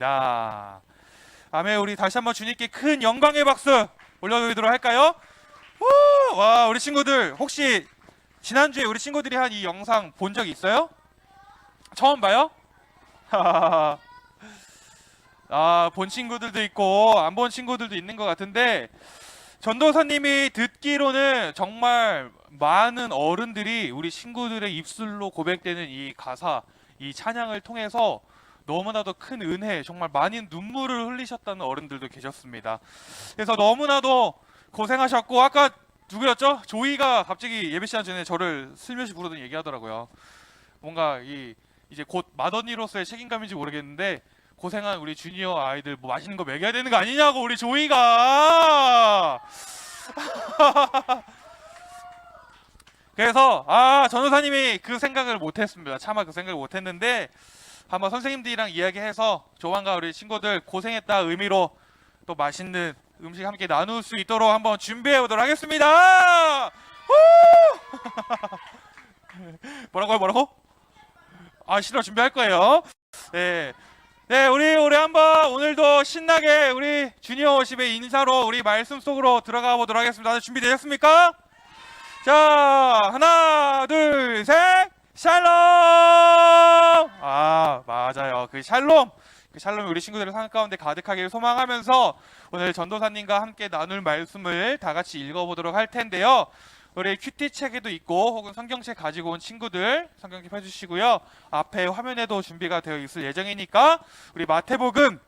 아멘. 우리 다시 한번 주님께 큰 영광의 박수 올려드리도록 할까요? 우! 와, 우리 친구들 혹시 지난주에 우리 친구들이 한 이 영상 본 적 있어요? 처음 봐요? 본 친구들도 있고 안 본 친구들도 있는 것 같은데, 전도사님이 듣기로는 정말 많은 어른들이 우리 친구들의 입술로 고백되는 이 가사, 이 찬양을 통해서 너무나도 큰 은혜, 정말 많은 눈물을 흘리셨다는 어른들도 계셨습니다. 그래서 너무나도 고생하셨고, 아까 누구였죠? 조이가 갑자기 예배 시간 전에 저를 슬며시 부르더니 얘기하더라고요. 뭔가 이제 곧 맏언니로서의 책임감인지 모르겠는데, 고생한 우리 주니어 아이들 뭐 맛있는 거 먹여야 되는 거 아니냐고, 우리 조이가. 그래서 전도사님이 그 생각을 못했습니다. 차마 그 생각을 못했는데, 한번 선생님들이랑 이야기해서 조만간 우리 친구들 고생했다 의미로 또 맛있는 음식 함께 나눌 수 있도록 한번 준비해 보도록 하겠습니다. 뭐라고? 싫어, 준비할 거예요. 네, 우리 한번 오늘도 신나게 우리 주니어 워십의 인사로 우리 말씀 속으로 들어가 보도록 하겠습니다. 다들 준비되셨습니까? 자, 하나, 둘, 셋. 샬롬! 맞아요. 그 샬롬이 우리 친구들의 삶 가운데 가득하기를 소망하면서 오늘 전도사님과 함께 나눌 말씀을 다 같이 읽어보도록 할 텐데요. 우리 큐티 책에도 있고 혹은 성경책 가지고 온 친구들 성경책 펴주시고요. 앞에 화면에도 준비가 되어 있을 예정이니까 우리 마태복음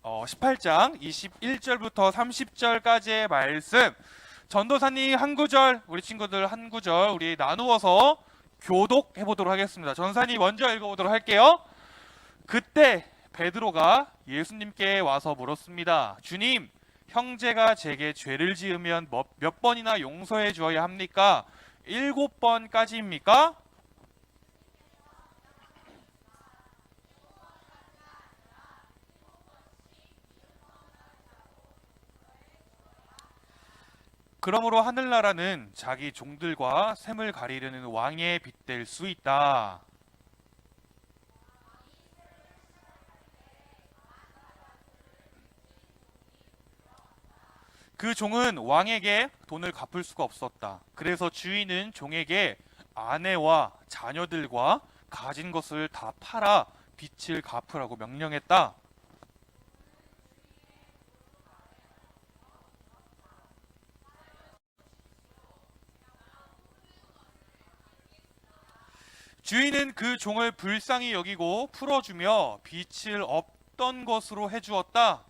18장 21절부터 30절까지의 말씀, 전도사님 한 구절, 우리 친구들 한 구절 우리 나누어서 교독해 보도록 하겠습니다. 전사님 먼저 읽어보도록 할게요. 그때 베드로가 예수님께 와서 물었습니다. 주님, 형제가 제게 죄를 지으면 몇 번이나 용서해 주어야 합니까? 7번까지입니까? 그러므로 하늘나라는 자기 종들과 샘을 가리려는 왕에 빗댈 수 있다. 그 종은 왕에게 돈을 갚을 수가 없었다. 그래서 주인은 종에게 아내와 자녀들과 가진 것을 다 팔아 빚을 갚으라고 명령했다. 주인은 그 종을 불쌍히 여기고 풀어주며 빚을 없던 것으로 해주었다.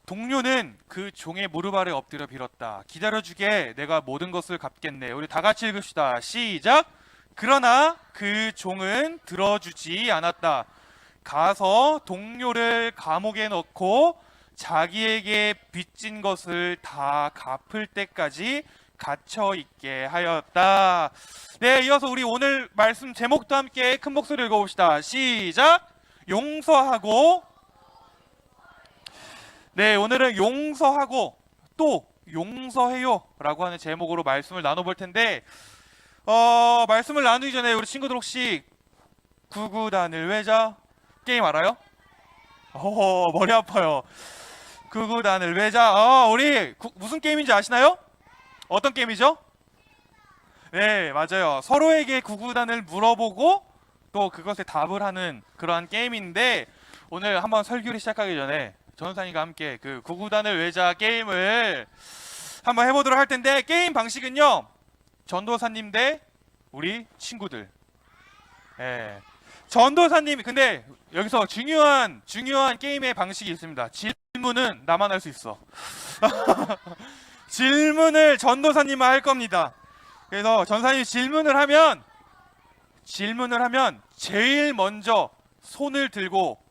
동료는 그 종의 무릎 아래 엎드려 빌었다. 기다려주게, 내가 모든 것을 갚겠네. 우리 다 같이 읽읍시다. 시작. 그러나 그 종은 들어주지 않았다. 가서 동료를 감옥에 넣고 자기에게 빚진 것을 다 갚을 때까지 갇혀 있게 하였다. 네, 이어서 우리 오늘 말씀 제목도 함께 큰 목소리로 읽어봅시다. 시작. 용서하고. 네, 오늘은 용서하고 또 용서해요 라고 하는 제목으로 말씀을 나눠볼 텐데, 말씀을 나누기 전에 우리 친구들 혹시 구구단을 외자 게임 알아요? 머리 아파요. 구구단을 외자. 우리 무슨 게임인지 아시나요? 어떤 게임이죠? 네, 맞아요. 서로에게 구구단을 물어보고 또 그것에 답을 하는 그러한 게임인데, 오늘 한번 설교를 시작하기 전에 전도사님과 함께 그 구구단을 외자 게임을 한번 해보도록 할 텐데, 게임 방식은요, 전도사님 대 우리 친구들. 전도사님이, 근데 여기서 중요한 게임의 방식이 있습니다. 질문은 나만 할 수 있어. 질문을 전도사님만 할 겁니다. 그래서 전도사님이 질문을 하면 제일 먼저 손을 들고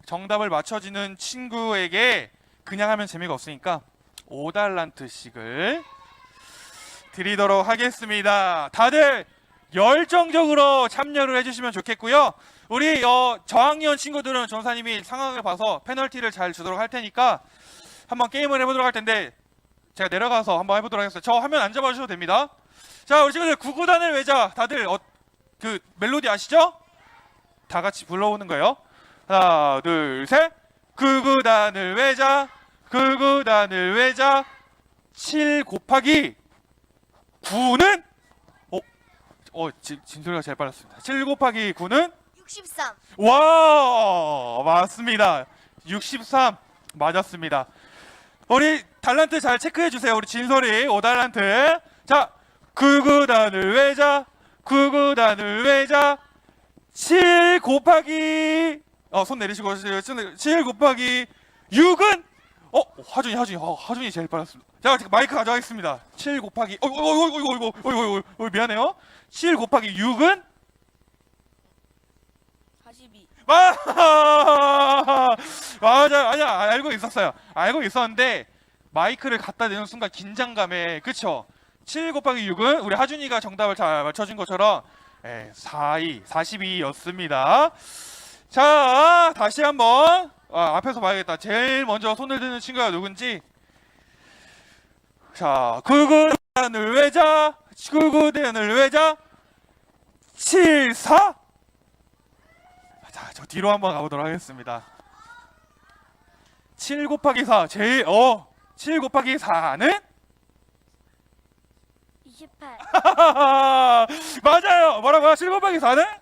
정답을 맞춰주는 친구에게, 그냥 하면 재미가 없으니까 5달란트씩을 드리도록 하겠습니다. 다들 열정적으로 참여를 해주시면 좋겠고요. 우리 저학년 친구들은 전사님이 상황을 봐서 페널티를 잘 주도록 할 테니까 한번 게임을 해보도록 할 텐데 제가 내려가서 한번 해보도록 하겠습니다. 저 화면 안 잡아주셔도 됩니다. 자, 우리 친구들 구구단을 외자. 다들 그 멜로디 아시죠? 다 같이 불러오는 거예요. 하나, 둘, 셋. 구구단을 외자. 구구단을 외자. 7 곱하기 9는 진소리가 제일 빨랐습니다. 7 곱하기 9는 63. 와, 맞습니다. 63 맞았습니다. 우리 달란트 잘 체크해 주세요. 우리 진솔이 5달란트. 자, 구구단을 외자. 구구단을 외자. 7 곱하기 손 내리시고 7 곱하기 6은 하준이 제일 빨랐습니다. 자, 마이크 가져가겠습니다. 7 곱하기 미안해요. 7 곱하기 6은 42. 맞아, 알고 있었어요. 알고 있었는데 마이크를 갖다 대는 순간 긴장감에, 그쵸? 7 곱하기 6은 우리 하준이가 정답을 잘 맞춰준 것처럼 42였습니다. 자, 다시 한번 앞에서 봐야겠다. 제일 먼저 손을 드는 친구가 누군지. 자, 구구단을 외자. 구구단을 외자. 7, 4. 자, 저 뒤로 한번 가보도록 하겠습니다. 7 곱하기 4 7 곱하기 4는 28. 맞아요. 뭐라고요? 7 곱하기 4는?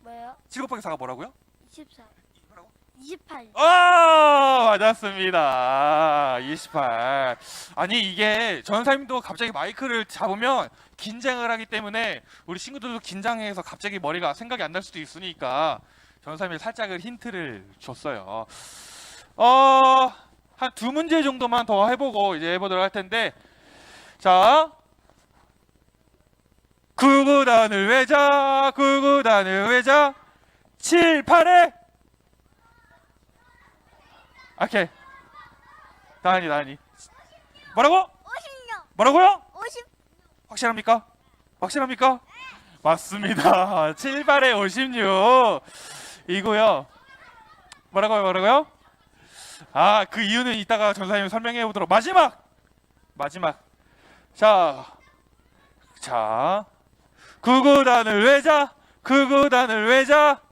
뭐요? 7 곱하기 4가 뭐라고요? 24. 뭐라고? 28. 맞았습니다. 28. 아니, 이게 전사님도 갑자기 마이크를 잡으면 긴장을 하기 때문에 우리 친구들도 긴장해서 갑자기 머리가 생각이 안 날 수도 있으니까 전사님이 살짝을 힌트를 줬어요. 한 2문제 정도만 더 해보고 이제 해보도록 할 텐데, 자, 구구단을 외자. 구구단을 외자. 7, 8에 오케이. 나은이 뭐라고? 56. 뭐라고요? 50. 확실합니까? 확실합니까? 맞습니다. 7, 8에 56 이고요. 뭐라고요? 그 이유는 이따가 전사님이 설명해 보도록. 마지막 자, 구구단을 외자. 구구단을 외자.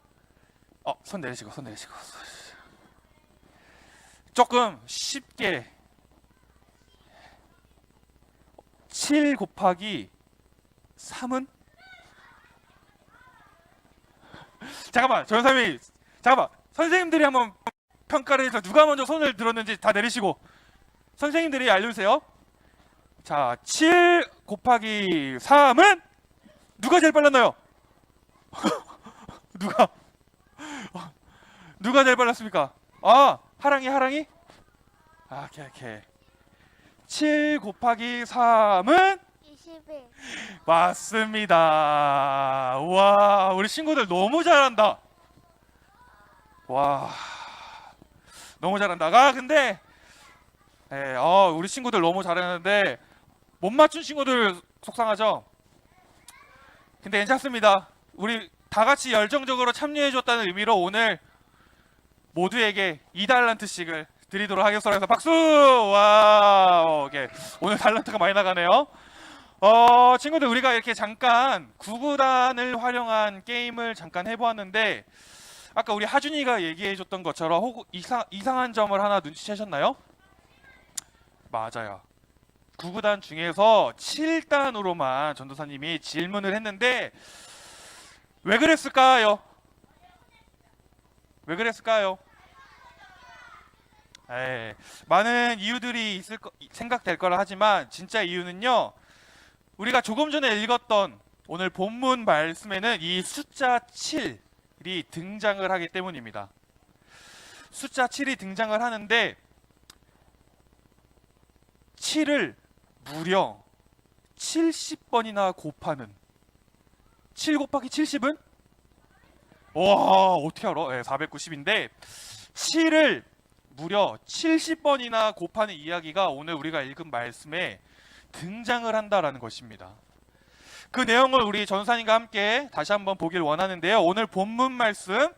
손 내리시고 조금 쉽게 7 곱하기 3은? 잠깐만, 선생님들이 한번 평가를 해서 누가 먼저 손을 들었는지 다 내리시고 선생님들이 알려주세요. 자, 7 곱하기 3은 누가 제일 빨랐나요? 누가 제일 빨랐습니까? 하랑이? 오케이. 7 곱하기 3은 21. 맞습니다. 와, 우리 친구들 너무 잘한다. 와, 너무 잘한다. 근데 우리 친구들 너무 잘했는데 못 맞춘 친구들 속상하죠? 근데 괜찮습니다. 우리 다 같이 열정적으로 참여해줬다는 의미로 오늘 모두에게 2달란트씩을 드리도록 하겠습니다. 그래서 박수! 와우! 오케이. 오늘 달란트가 많이 나가네요. 친구들, 우리가 이렇게 잠깐 구구단을 활용한 게임을 잠깐 해보았는데, 아까 우리 하준이가 얘기해줬던 것처럼 혹 이상한 점을 하나 눈치채셨나요? 맞아요. 구구단 중에서 7단으로만 전도사님이 질문을 했는데 왜 그랬을까요? 많은 이유들이 생각될 거라 하지만 진짜 이유는요, 우리가 조금 전에 읽었던 오늘 본문 말씀에는 이 숫자 7이 등장을 하기 때문입니다. 숫자 7이 등장을 하는데 7을 무려 70번이나 곱하는 7 곱하기 70은? 와, 어떻게 알아? 490인데 7을 무려 70번이나 곱하는 이야기가 오늘 우리가 읽은 말씀에 등장을 한다라는 것입니다. 그 내용을 우리 전사님과 함께 다시 한번 보길 원하는데요. 오늘 본문 말씀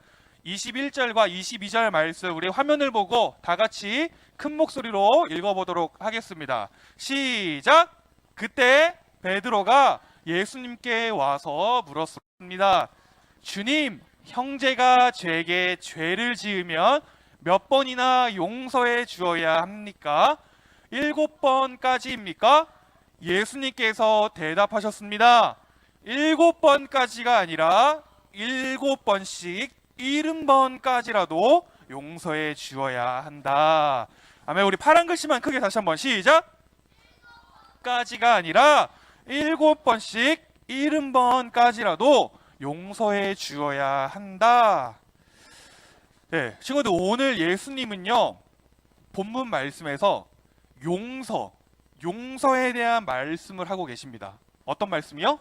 21절과 22절 말씀 우리 화면을 보고 다 같이 큰 목소리로 읽어보도록 하겠습니다. 시작! 그때 베드로가 예수님께 와서 물었습니다. 주님, 형제가 제게 죄를 지으면 몇 번이나 용서해 주어야 합니까? 7번까지입니까? 예수님께서 대답하셨습니다. 7번까지가 아니라 7번씩 70번까지라도 용서해 주어야 한다. 아멘. 우리 파란 글씨만 크게 다시 한번 시작. 까지가 아니라 7번씩 70번까지라도 용서해 주어야 한다. 네, 친구들 오늘 예수님은요 본문 말씀에서 용서에 대한 말씀을 하고 계십니다. 어떤 말씀이요?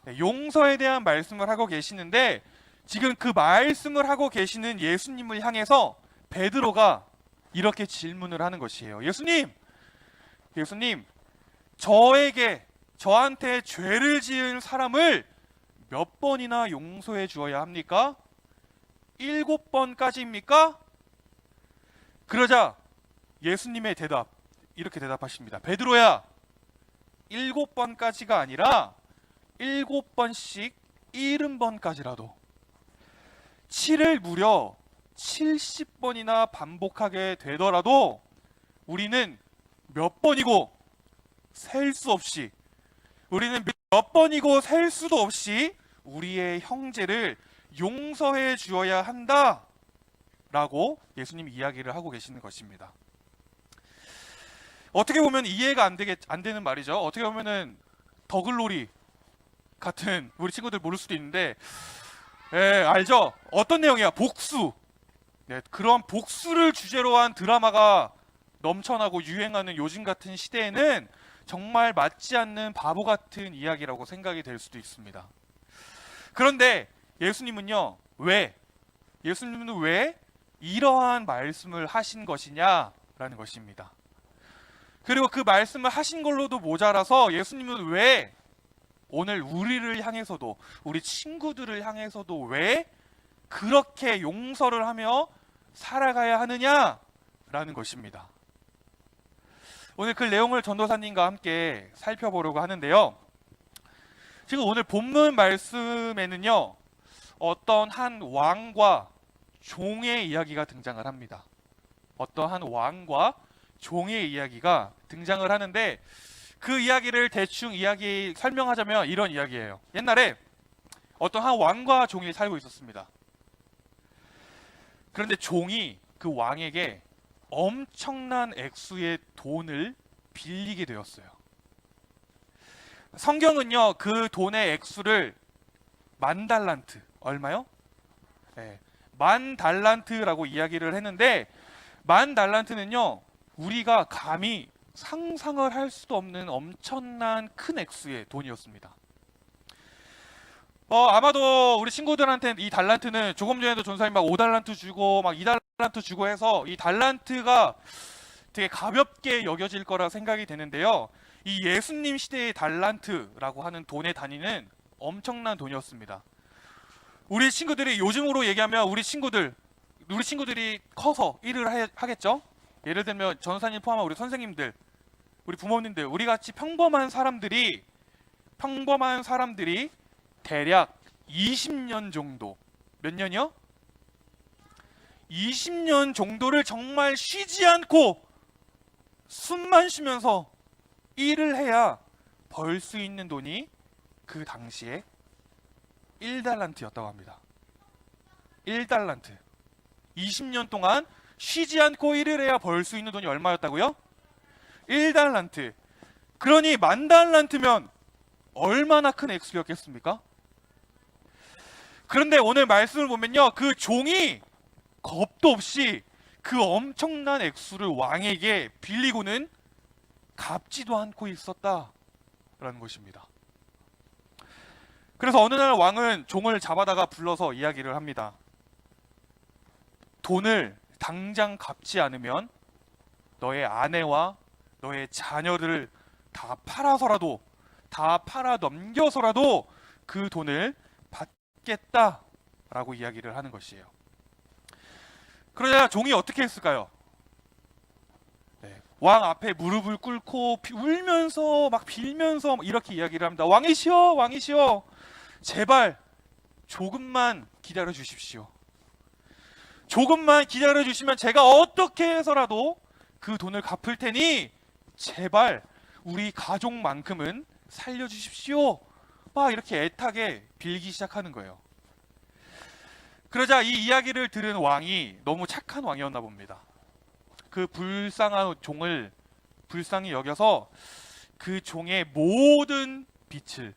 네, 용서에 대한 말씀을 하고 계시는데 지금 그 말씀을 하고 계시는 예수님을 향해서 베드로가 이렇게 질문을 하는 것이에요. 예수님, 저한테 죄를 지은 사람을 몇 번이나 용서해 주어야 합니까? 7번까지입니까? 그러자 예수님의 대답, 이렇게 대답하십니다. 베드로야, 7번까지가 아니라 7번씩 70번까지라도 7을 무려 70번이나 반복하게 되더라도 우리는 몇 번이고 셀 수 없이, 우리는 몇 번이고 셀 수도 없이 우리의 형제를 용서해 주어야 한다 라고 예수님이 이야기를 하고 계시는 것입니다. 어떻게 보면 이해가 안 되는 말이죠. 어떻게 보면은 더글로리 같은 우리 친구들 모를 수도 있는데, 알죠? 어떤 내용이야? 복수. 네, 그런 복수를 주제로 한 드라마가 넘쳐나고 유행하는 요즘 같은 시대에는 정말 맞지 않는 바보 같은 이야기라고 생각이 될 수도 있습니다. 그런데 예수님은 왜 이러한 말씀을 하신 것이냐라는 것입니다. 그리고 그 말씀을 하신 걸로도 모자라서 예수님은 왜 오늘 우리를 향해서도, 우리 친구들을 향해서도 왜 그렇게 용서를 하며 살아가야 하느냐라는 것입니다. 오늘 그 내용을 전도사님과 함께 살펴보려고 하는데요. 지금 오늘 본문 말씀에는요, 어떤 한 왕과 종의 이야기가 등장을 합니다. 어떤 한 왕과 종의 이야기가 등장을 하는데 그 이야기를 대충 설명하자면 이런 이야기예요. 옛날에 어떤 한 왕과 종이 살고 있었습니다. 그런데 종이 그 왕에게 엄청난 액수의 돈을 빌리게 되었어요. 성경은요, 그 돈의 액수를 10,000달란트, 얼마요? 네, 10,000달란트라고 이야기를 했는데 10,000달란트는요, 우리가 감히 상상을 할 수도 없는 엄청난 큰 액수의 돈이었습니다. 아마도 우리 친구들한테 이 달란트는 조금 전에도 전사님 막 5달란트 주고 막 2달란트 주고 해서 이 달란트가 되게 가볍게 여겨질 거라 생각이 되는데요. 이 예수님 시대의 달란트라고 하는 돈의 단위는 엄청난 돈이었습니다. 우리 친구들이 요즘으로 얘기하면 우리 친구들이 커서 일을 하겠죠. 예를 들면 전사님 포함한 우리 선생님들, 우리 부모님들, 우리 같이 평범한 사람들이 대략 20년 정도, 몇 년이요? 20년 정도를 정말 쉬지 않고 숨만 쉬면서 일을 해야 벌 수 있는 돈이 그 당시에 1달란트였다고 합니다. 1달란트. 20년 동안 쉬지 않고 일을 해야 벌 수 있는 돈이 얼마였다고요? 1달란트. 그러니 10,000달란트면 얼마나 큰 액수였겠습니까? 그런데 오늘 말씀을 보면요, 그 종이 겁도 없이 그 엄청난 액수를 왕에게 빌리고는 갚지도 않고 있었다라는 것입니다. 그래서 어느 날 왕은 종을 잡아다가 불러서 이야기를 합니다. 돈을 당장 갚지 않으면 너의 아내와 너의 자녀들을 다 팔아서라도 다 팔아 넘겨서라도 그 돈을 받겠다라고 이야기를 하는 것이에요. 그러자 종이 어떻게 했을까요? 네, 왕 앞에 무릎을 꿇고 울면서 막 빌면서 이렇게 이야기를 합니다. 왕이시여, 왕이시여, 제발 조금만 기다려 주십시오. 조금만 기다려 주시면 제가 어떻게 해서라도 그 돈을 갚을 테니 제발 우리 가족만큼은 살려주십시오. 막 이렇게 애타게 빌기 시작하는 거예요. 그러자 이 이야기를 들은 왕이 너무 착한 왕이었나 봅니다. 그 불쌍한 종을 불쌍히 여겨서 그 종의 모든 빚을,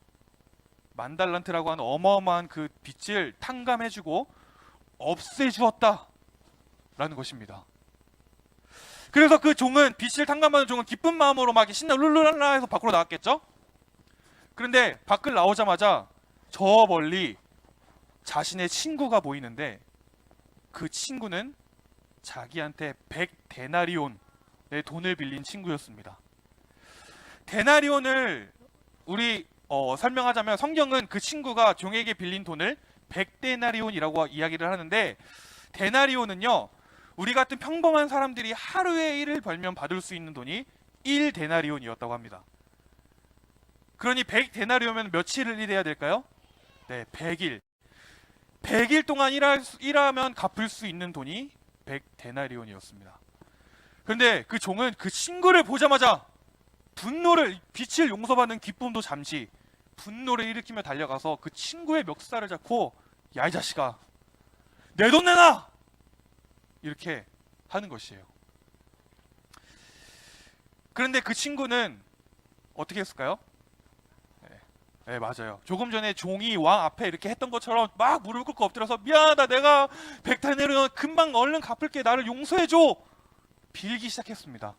만달란트라고 하는 어마어마한 그 빚을 탕감해주고 없애주었다 라는 것입니다. 그래서 그 종은, 빚을 탕감하는 종은 기쁜 마음으로 막 신나 룰루랄라 해서 밖으로 나왔겠죠. 그런데 밖을 나오자마자 저 멀리 자신의 친구가 보이는데 그 친구는 자기한테 100데나리온의 돈을 빌린 친구였습니다. 데나리온을 우리 설명하자면, 성경은 그 친구가 종에게 빌린 돈을 100데나리온이라고 이야기를 하는데, 데나리온은요, 우리 같은 평범한 사람들이 하루에 일을 벌면 받을 수 있는 돈이 1데나리온이었다고 합니다. 그러니 100데나리온이면 며칠을 일해야 될까요? 네, 100일. 100일 동안 일하면 갚을 수 있는 돈이 100데나리온이었습니다. 그런데 그 종은 그 친구를 보자마자 분노를, 빚을 용서받는 기쁨도 잠시 분노를 일으키며 달려가서 그 친구의 멱살을 잡고, 야 이 자식아, 내 돈 내놔! 이렇게 하는 것이에요. 그런데 그 친구는 어떻게 했을까요? 네, 맞아요. 조금 전에 종이 왕 앞에 이렇게 했던 것처럼 막 무릎 꿇고 엎드려서, 미안하다, 내가 100데나리온 금방 얼른 갚을게, 나를 용서해줘, 빌기 시작했습니다.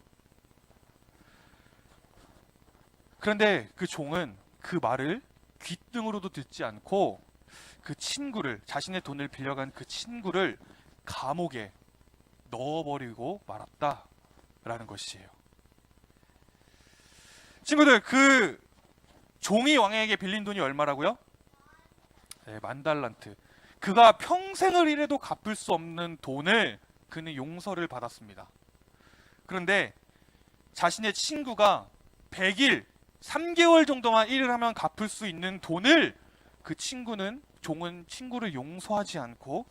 그런데 그 종은 그 말을 귓등으로도 듣지 않고 그 친구를, 자신의 돈을 빌려간 그 친구를 감옥에 넣어버리고 말았다라는 것이에요. 친구들, 그 종이 왕에게 빌린 돈이 얼마라고요? 네, 만달란트. 그가 평생을 일해도 갚을 수 없는 돈을 그는 용서를 받았습니다. 그런데 자신의 친구가 100일, 3개월 정도만 일을 하면 갚을 수 있는 돈을 그 종은 친구를 용서하지 않고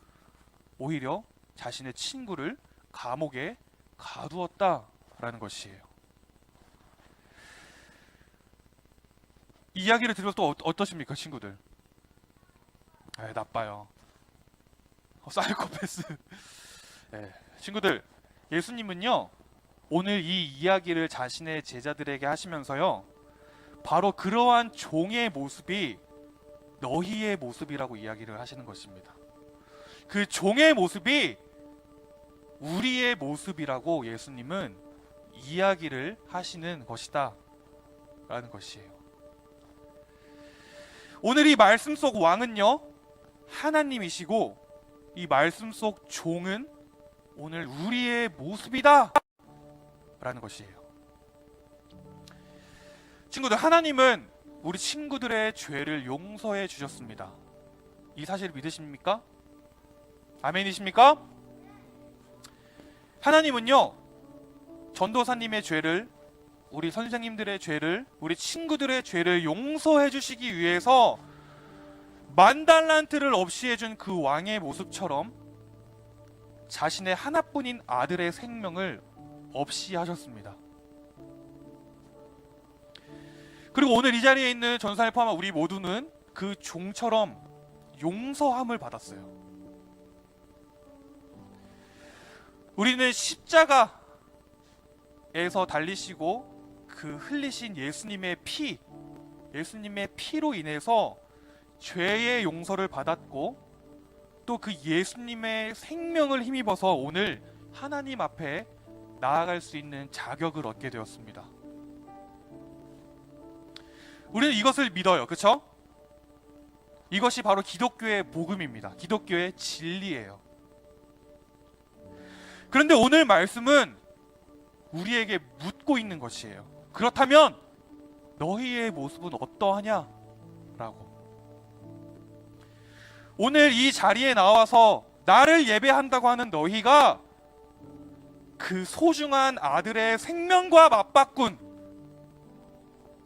오히려 자신의 친구를 감옥에 가두었다라는 것이에요. 이 이야기를 들어서 또 어떠십니까, 친구들? 나빠요. 사이코패스. 친구들, 예수님은요, 오늘 이 이야기를 자신의 제자들에게 하시면서요, 바로 그러한 종의 모습이 너희의 모습이라고 이야기를 하시는 것입니다. 그 종의 모습이 우리의 모습이라고 예수님은 이야기를 하시는 것이다 라는 것이에요. 오늘 이 말씀 속 왕은요, 하나님이시고, 이 말씀 속 종은 오늘 우리의 모습이다 라는 것이에요. 친구들, 하나님은 우리 친구들의 죄를 용서해 주셨습니다. 이 사실 믿으십니까? 아멘이십니까? 하나님은요, 전도사님의 죄를, 우리 선생님들의 죄를, 우리 친구들의 죄를 용서해 주시기 위해서 만달란트를 없이 해준 그 왕의 모습처럼 자신의 하나뿐인 아들의 생명을 없이 하셨습니다. 그리고 오늘 이 자리에 있는 전사를 포함한 우리 모두는 그 종처럼 용서함을 받았어요. 우리는 십자가에서 달리시고 그 흘리신 예수님의 피로 인해서 죄의 용서를 받았고, 또 그 예수님의 생명을 힘입어서 오늘 하나님 앞에 나아갈 수 있는 자격을 얻게 되었습니다. 우리는 이것을 믿어요. 그렇죠? 이것이 바로 기독교의 복음입니다. 기독교의 진리예요. 그런데 오늘 말씀은 우리에게 묻고 있는 것이에요. 그렇다면 너희의 모습은 어떠하냐? 라고. 오늘 이 자리에 나와서 나를 예배한다고 하는 너희가 그 소중한 아들의 생명과 맞바꾼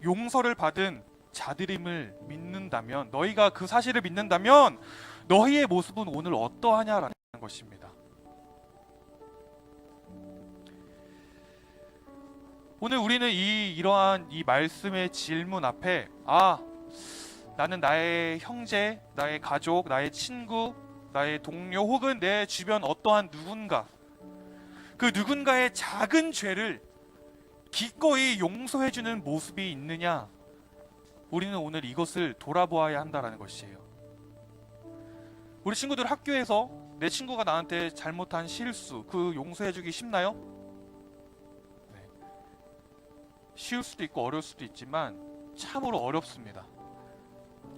용서를 받은 자들임을 믿는다면, 너희가 그 사실을 믿는다면 너희의 모습은 오늘 어떠하냐라는 것입니다. 오늘 우리는 이러한 이 말씀의 질문 앞에, 나는 나의 형제, 나의 가족, 나의 친구, 나의 동료 혹은 내 주변 어떠한 누군가, 그 누군가의 작은 죄를 기꺼이 용서해주는 모습이 있느냐, 우리는 오늘 이것을 돌아보아야 한다는 것이에요. 우리 친구들 학교에서 내 친구가 나한테 잘못한 실수, 그 용서해주기 쉽나요? 네. 쉬울 수도 있고 어려울 수도 있지만 참으로 어렵습니다.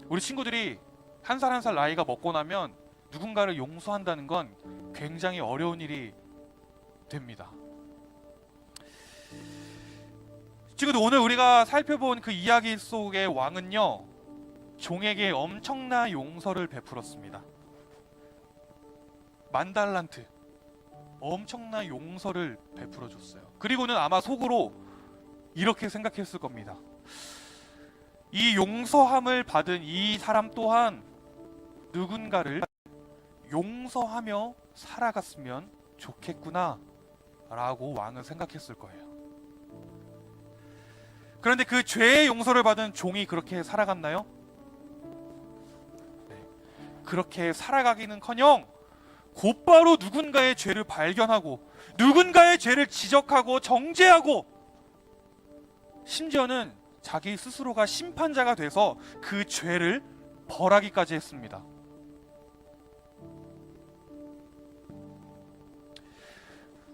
우리 친구들이 한 살 한 살 나이가 먹고 나면 누군가를 용서한다는 건 굉장히 어려운 일이 됩니다. 지금 오늘 우리가 살펴본 그 이야기 속의 왕은요, 종에게 엄청난 용서를 베풀었습니다. 10,000달란트, 엄청난 용서를 베풀어 줬어요. 그리고는 아마 속으로 이렇게 생각했을 겁니다. 이 용서함을 받은 이 사람 또한 누군가를 용서하며 살아갔으면 좋겠구나 라고 왕은 생각했을 거예요. 그런데 그 죄의 용서를 받은 종이 그렇게 살아갔나요? 네. 그렇게 살아가기는커녕 곧바로 누군가의 죄를 발견하고 누군가의 죄를 지적하고 정죄하고, 심지어는 자기 스스로가 심판자가 돼서 그 죄를 벌하기까지 했습니다.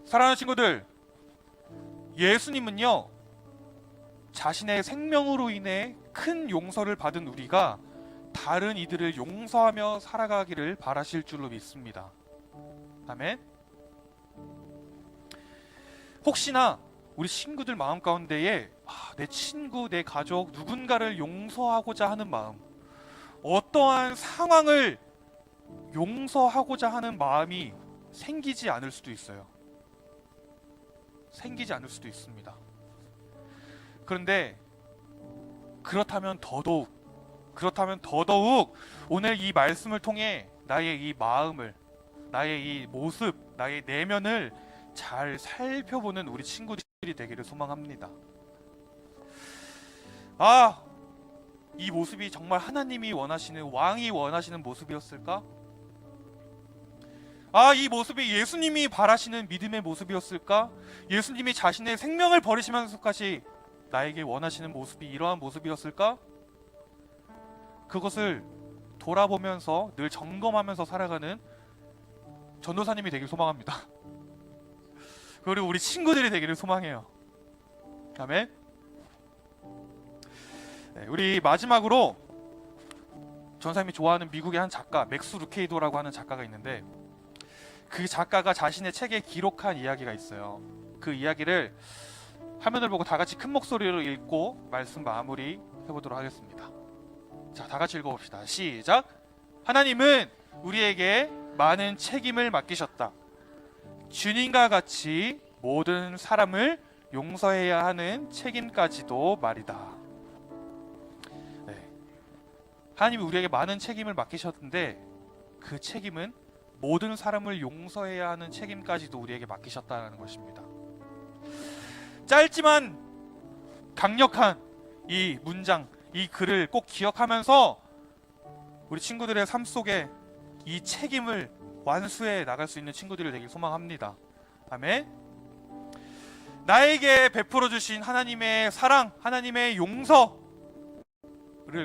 사랑하는 친구들, 예수님은요, 자신의 생명으로 인해 큰 용서를 받은 우리가 다른 이들을 용서하며 살아가기를 바라실 줄로 믿습니다. 아멘. 혹시나 우리 친구들 마음 가운데에 내 친구, 내 가족, 누군가를 용서하고자 하는 마음, 어떠한 상황을 용서하고자 하는 마음이 생기지 않을 수도 있어요. 생기지 않을 수도 있습니다. 그런데 그렇다면 더더욱 오늘 이 말씀을 통해 나의 이 마음을, 나의 이 모습, 나의 내면을 잘 살펴보는 우리 친구들이 되기를 소망합니다. 이 모습이 정말 하나님이 원하시는, 왕이 원하시는 모습이었을까? 이 모습이 예수님이 바라시는 믿음의 모습이었을까? 예수님이 자신의 생명을 버리시면서까지 나에게 원하시는 모습이 이러한 모습이었을까? 그것을 돌아보면서 늘 점검하면서 살아가는 전도사님이 되길 소망합니다. 그리고 우리 친구들이 되기를 소망해요. 아멘. 네, 우리 마지막으로 전사님이 좋아하는 미국의 한 작가, 맥스 루케이도라고 하는 작가가 있는데, 그 작가가 자신의 책에 기록한 이야기가 있어요. 그 이야기를 화면을 보고 다 같이 큰 목소리로 읽고 말씀 마무리 해보도록 하겠습니다. 자, 다 같이 읽어봅시다. 시작. 하나님은 우리에게 많은 책임을 맡기셨다. 주님과 같이 모든 사람을 용서해야 하는 책임까지도 말이다. 네. 하나님이 우리에게 많은 책임을 맡기셨는데, 그 책임은 모든 사람을 용서해야 하는 책임까지도 우리에게 맡기셨다는 것입니다. 짧지만 강력한 이 문장, 이 글을 꼭 기억하면서 우리 친구들의 삶 속에 이 책임을 완수해 나갈 수 있는 친구들이 되길 소망합니다. 아멘. 나에게 베풀어 주신 하나님의 사랑, 하나님의 용서를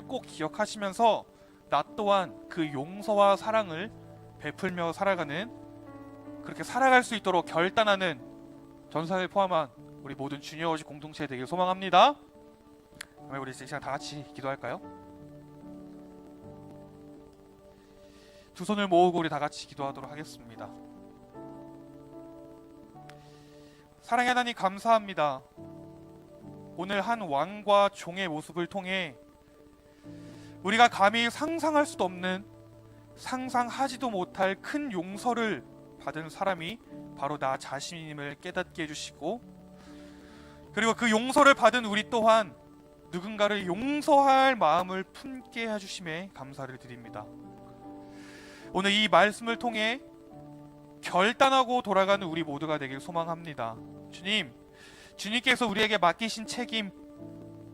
꼭 기억하시면서 나 또한 그 용서와 사랑을 베풀며 살아가는, 그렇게 살아갈 수 있도록 결단하는 전사를 포함한 우리 모든 주니어워십 공동체 되길 소망합니다. 그러면 우리 이 시간 다 같이 기도할까요? 두 손을 모으고 우리 다 같이 기도하도록 하겠습니다. 사랑의 하나님, 감사합니다. 오늘 한 왕과 종의 모습을 통해 우리가 감히 상상할 수도 없는, 상상하지도 못할 큰 용서를 받은 사람이 바로 나 자신임을 깨닫게 해주시고, 그리고 그 용서를 받은 우리 또한 누군가를 용서할 마음을 품게 해주심에 감사를 드립니다. 오늘 이 말씀을 통해 결단하고 돌아가는 우리 모두가 되길 소망합니다. 주님, 주님께서 우리에게 맡기신 책임,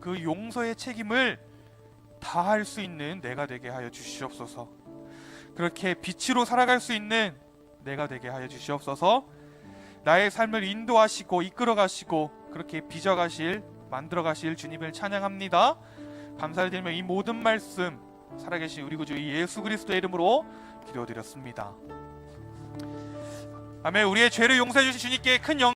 그 용서의 책임을 다할 수 있는 내가 되게 하여 주시옵소서. 그렇게 빛으로 살아갈 수 있는 내가 되게 하여 주시옵소서. 나의 삶을 인도하시고 이끌어 가시고 그렇게 빚어가실, 만들어 가실 주님을 찬양합니다. 감사를 드리며 이 모든 말씀 살아계신 우리 구주 예수 그리스도의 이름으로 기도드렸습니다. 아멘. 우리의 죄를 용서해 주신 주님께 큰 영광